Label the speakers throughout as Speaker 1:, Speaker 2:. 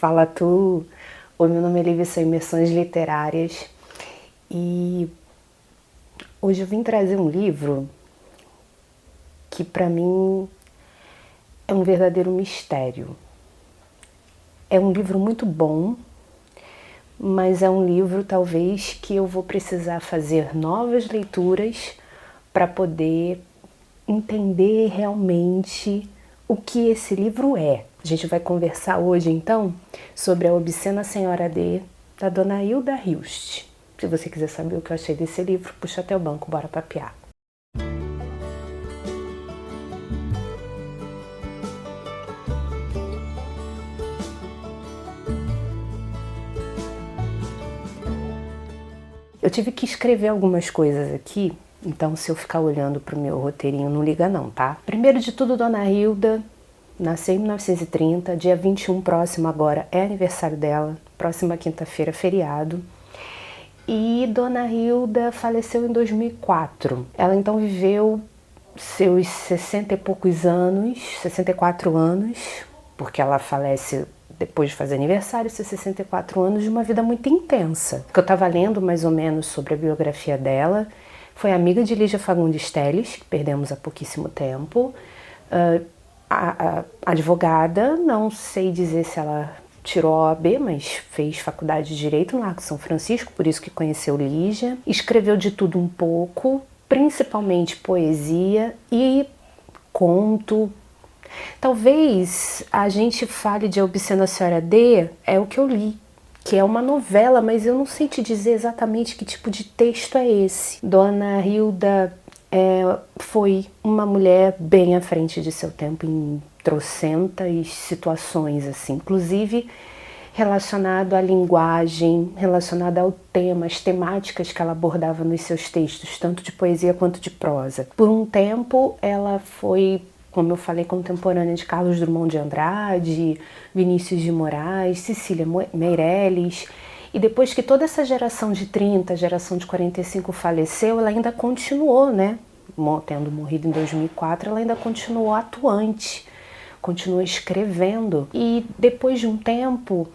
Speaker 1: Fala tu! O meu nome é Lívia, são Imersões Literárias e hoje eu vim trazer um livro que para mim é um verdadeiro mistério. É um livro muito bom, mas é um livro talvez que eu vou precisar fazer novas leituras para poder entender realmente o que esse livro é. A gente vai conversar hoje então sobre A Obscena Senhora D, da Dona Hilda Hilst. Se você quiser saber o que eu achei desse livro, puxa até o banco, bora papear. Eu tive que escrever algumas coisas aqui, então se eu ficar olhando pro meu roteirinho, não liga não, tá? Primeiro de tudo, Dona Hilda nasceu em 1930, dia 21 próximo agora é aniversário dela, próxima quinta-feira, feriado. E Dona Hilda faleceu em 2004. Ela então viveu seus 60 e poucos anos, 64 anos, porque ela falece depois de fazer aniversário, seus 64 anos, de uma vida muito intensa. O que eu estava lendo mais ou menos sobre a biografia dela, foi amiga de Lígia Fagundes Telles, que perdemos há pouquíssimo tempo, a advogada, não sei dizer se ela tirou a OAB, mas fez faculdade de Direito no Largo São Francisco, por isso que conheceu Lígia. Escreveu de tudo um pouco, principalmente poesia e conto. Talvez a gente fale de A Obscena Senhora D, é o que eu li, que é uma novela, mas eu não sei te dizer exatamente que tipo de texto é esse. Dona Hilda foi uma mulher bem à frente de seu tempo em trocentas situações, assim, inclusive relacionado à linguagem, relacionado ao tema, as temáticas que ela abordava nos seus textos, tanto de poesia quanto de prosa. Por um tempo, ela foi, como eu falei, contemporânea de Carlos Drummond de Andrade, Vinícius de Moraes, Cecília Meirelles. E depois que toda essa geração de 30, geração de 45 faleceu, ela ainda continuou, né? Tendo morrido em 2004, ela ainda continuou atuante, continuou escrevendo. E depois de um tempo,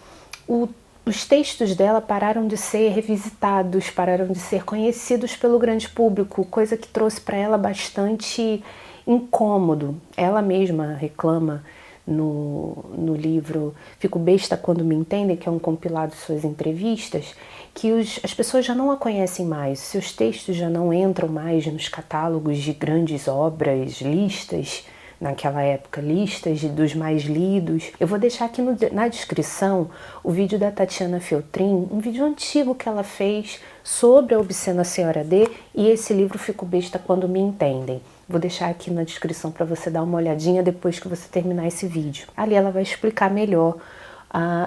Speaker 1: os textos dela pararam de ser revisitados, pararam de ser conhecidos pelo grande público, coisa que trouxe para ela bastante incômodo. Ela mesma reclama no livro Fico Besta Quando Me Entendem, que é um compilado de suas entrevistas, que as pessoas já não a conhecem mais, seus textos já não entram mais nos catálogos de grandes obras, listas, naquela época, listas dos mais lidos. Eu vou deixar aqui na descrição o vídeo da Tatiana Feltrin, um vídeo antigo que ela fez sobre A Obscena Senhora D e esse livro Fico Besta Quando Me Entendem. Vou deixar aqui na descrição para você dar uma olhadinha depois que você terminar esse vídeo. Ali ela vai explicar melhor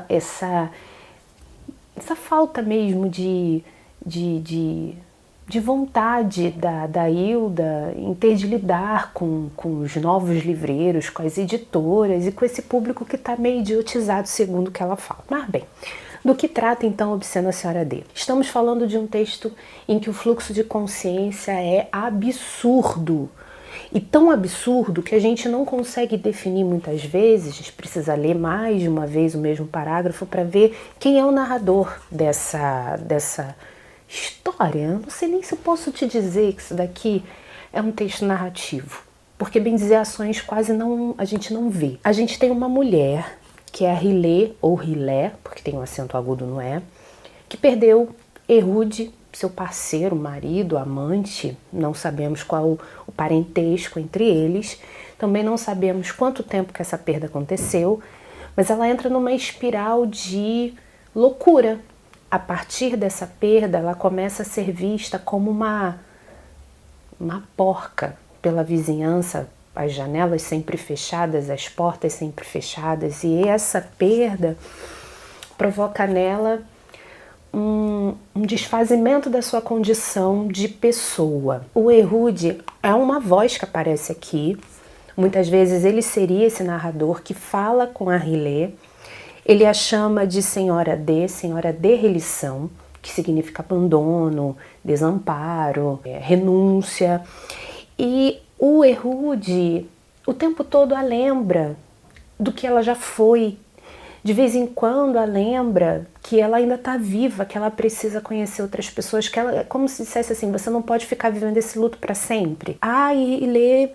Speaker 1: essa falta mesmo de vontade da Hilda em ter de lidar com os novos livreiros, com as editoras e com esse público que está meio idiotizado, segundo o que ela fala. Mas bem, do que trata então A Obscena Senhora D? Estamos falando de um texto em que o fluxo de consciência é absurdo. E tão absurdo que a gente não consegue definir muitas vezes, a gente precisa ler mais de uma vez o mesmo parágrafo para ver quem é o narrador dessa história. Eu não sei nem se eu posso te dizer que isso daqui é um texto narrativo, porque bem dizer ações quase não, a gente não vê. A gente tem uma mulher, que é a Rilê, ou Rilé, porque tem um acento agudo no E, que perdeu Ehud, seu parceiro, marido, amante, não sabemos qual o parentesco entre eles, também não sabemos quanto tempo que essa perda aconteceu, mas ela entra numa espiral de loucura. A partir dessa perda, ela começa a ser vista como uma porca pela vizinhança, as janelas sempre fechadas, as portas sempre fechadas, e essa perda provoca nela um desfazimento da sua condição de pessoa. O Ehud é uma voz que aparece aqui, muitas vezes ele seria esse narrador que fala com a Rilê. Ele a chama de Senhora de relição, que significa abandono, desamparo, renúncia. E o Ehud, o tempo todo a lembra do que ela já foi, De vez em quando ela lembra que ela ainda está viva, que ela precisa conhecer outras pessoas, que ela, é como se dissesse assim, você não pode ficar vivendo esse luto para sempre. E lê,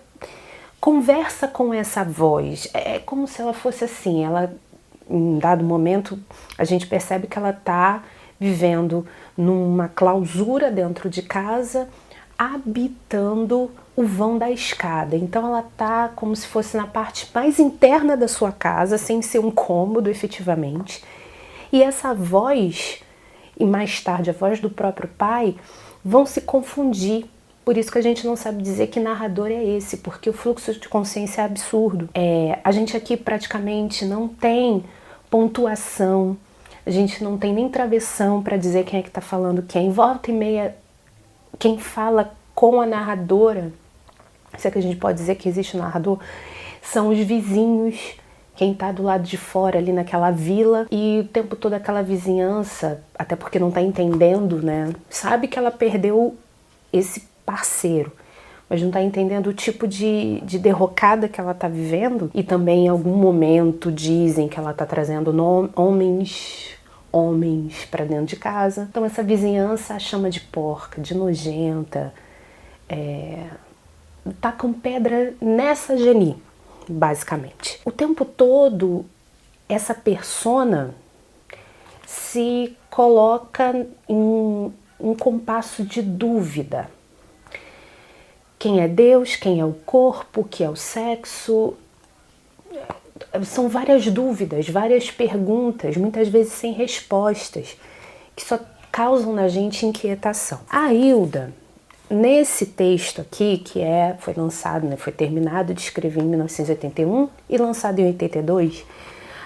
Speaker 1: conversa com essa voz, é como se ela fosse assim, ela, em dado momento, a gente percebe que ela está vivendo numa clausura dentro de casa, habitando o vão da escada. Então ela tá como se fosse na parte mais interna da sua casa, sem ser um cômodo efetivamente. E essa voz, e mais tarde a voz do próprio pai, vão se confundir. Por isso que a gente não sabe dizer que narrador é esse, porque o fluxo de consciência é absurdo. A gente aqui praticamente não tem pontuação, a gente não tem nem travessão para dizer quem é que está falando quem. Volta e meia, quem fala com a narradora, se é que a gente pode dizer que existe um narrador, são os vizinhos, quem está do lado de fora ali naquela vila, e o tempo todo aquela vizinhança, até porque não está entendendo, né? Sabe que ela perdeu esse parceiro, mas não está entendendo o tipo de derrocada que ela está vivendo, e também em algum momento dizem que ela está trazendo homens para dentro de casa. Então essa vizinhança a chama de porca, de nojenta, tá com pedra nessa Geni, basicamente. O tempo todo essa persona se coloca em um compasso de dúvida. Quem é Deus, quem é o corpo, o que é o sexo? São várias dúvidas, várias perguntas, muitas vezes sem respostas, que só causam na gente inquietação. A Hilda, nesse texto aqui, que foi lançado, né, foi terminado de escrever em 1981 e lançado em 82,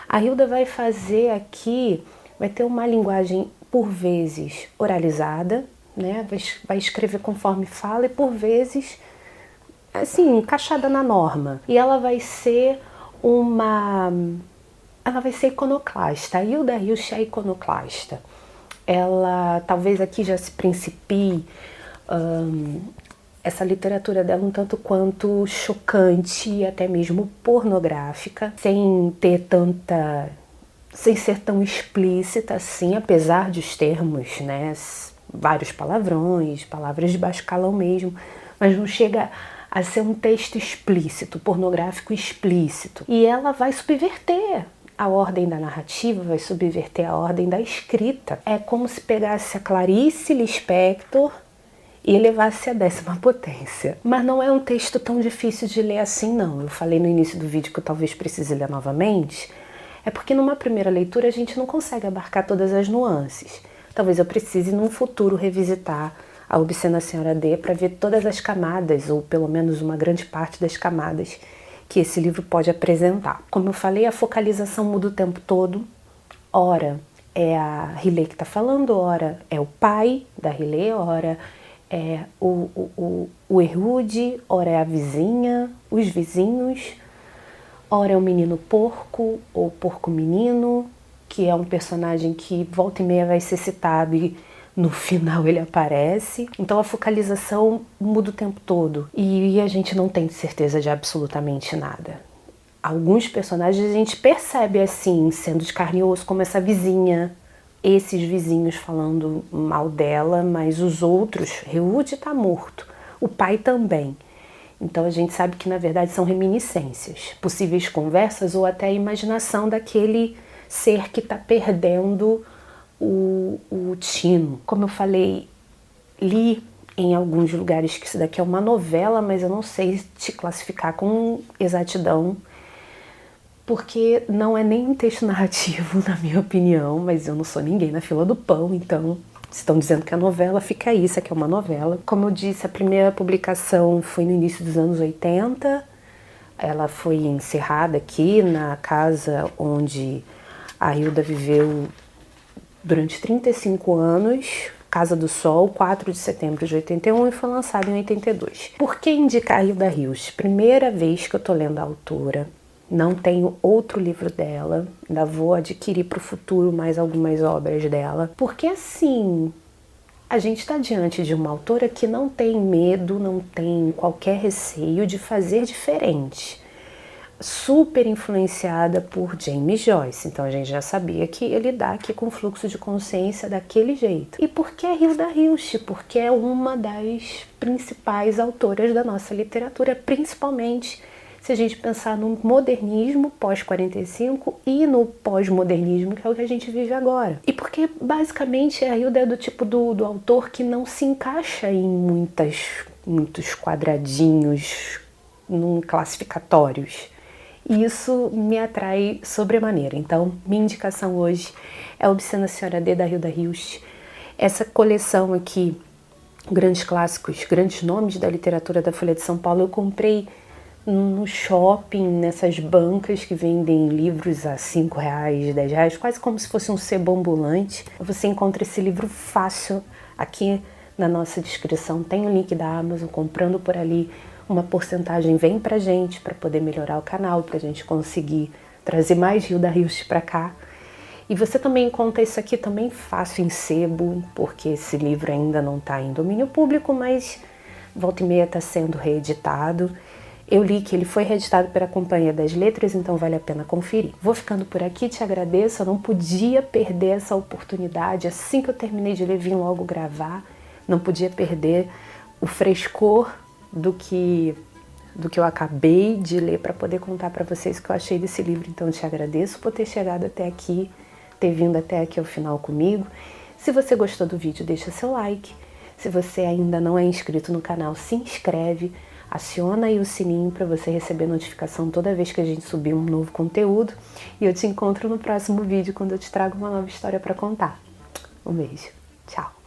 Speaker 1: a Hilda vai fazer aqui, vai ter uma linguagem por vezes oralizada, né, vai escrever conforme fala e por vezes, assim, encaixada na norma. E ela vai ser iconoclasta. A Hilda Hilst é iconoclasta. Ela talvez aqui já se principie essa literatura dela um tanto quanto chocante e até mesmo pornográfica, sem ser tão explícita assim, apesar dos termos, né, vários palavrões, palavras de baixo calão mesmo, mas não chega a ser um texto explícito, pornográfico explícito. E ela vai subverter a ordem da narrativa, vai subverter a ordem da escrita. É como se pegasse a Clarice Lispector e elevasse a 10ª potência. Mas não é um texto tão difícil de ler assim, não. Eu falei no início do vídeo que eu talvez precise ler novamente. É porque numa primeira leitura a gente não consegue abarcar todas as nuances. Talvez eu precise num futuro revisitar A Obscena Senhora D para ver todas as camadas, ou pelo menos uma grande parte das camadas que esse livro pode apresentar. Como eu falei, a focalização muda o tempo todo. Ora é a Riley que está falando, ora é o pai da Riley, ora é o Ehud, ora é a vizinha, os vizinhos, ora é o menino porco ou porco menino, que é um personagem que volta e meia vai ser citado e no final ele aparece. Então a focalização muda o tempo todo e a gente não tem certeza de absolutamente nada. Alguns personagens a gente percebe assim, sendo de carne e osso, como essa vizinha, esses vizinhos falando mal dela, mas os outros, Ehud está morto, o pai também. Então a gente sabe que na verdade são reminiscências, possíveis conversas ou até a imaginação daquele ser que está perdendo o tino. Como eu falei, li em alguns lugares que isso daqui é uma novela, mas eu não sei te classificar com exatidão, porque não é nem um texto narrativo, na minha opinião, mas eu não sou ninguém na fila do pão, então se estão dizendo que é novela, fica aí, isso aqui é uma novela. Como eu disse, a primeira publicação foi no início dos anos 80, ela foi encerrada aqui na casa onde a Hilda viveu durante 35 anos, Casa do Sol, 4 de setembro de 81, e foi lançado em 82. Por que indicar a Hilda Hilst? Primeira vez que eu tô lendo a autora, não tenho outro livro dela, ainda vou adquirir para o futuro mais algumas obras dela, porque assim, a gente está diante de uma autora que não tem medo, não tem qualquer receio de fazer diferente. super influenciada por James Joyce, então a gente já sabia que ia lidar aqui com fluxo de consciência daquele jeito. E por que Hilda Hilst? Porque é uma das principais autoras da nossa literatura, principalmente se a gente pensar no modernismo pós-45 e no pós-modernismo, que é o que a gente vive agora. E porque basicamente a Hilda é do tipo do autor que não se encaixa em muitos quadradinhos classificatórios. E isso me atrai sobremaneira. Então, minha indicação hoje é a Obscena Senhora D, da Hilda Hilst. Essa coleção aqui, grandes clássicos, grandes nomes da literatura da Folha de São Paulo, eu comprei no shopping, nessas bancas que vendem livros a R$5, R$10, quase como se fosse um sebo ambulante. Você encontra esse livro fácil aqui na nossa descrição. Tem o link da Amazon, comprando por ali, uma porcentagem vem pra gente, para poder melhorar o canal, pra gente conseguir trazer mais Hilda Hilst pra cá. E você também encontra isso aqui também fácil em sebo, porque esse livro ainda não está em domínio público, mas volta e meia está sendo reeditado. Eu li que ele foi reeditado pela Companhia das Letras, então vale a pena conferir. Vou ficando por aqui, te agradeço, eu não podia perder essa oportunidade. Assim que eu terminei de ler, vim logo gravar. Não podia perder o frescor do que eu acabei de ler para poder contar para vocês o que eu achei desse livro. Então eu te agradeço por ter chegado até aqui, ter vindo até aqui ao final comigo. Se você gostou do vídeo, deixa seu like. Se você ainda não é inscrito no canal, se inscreve. Aciona aí o sininho para você receber notificação toda vez que a gente subir um novo conteúdo. E eu te encontro no próximo vídeo, quando eu te trago uma nova história para contar. Um beijo. Tchau.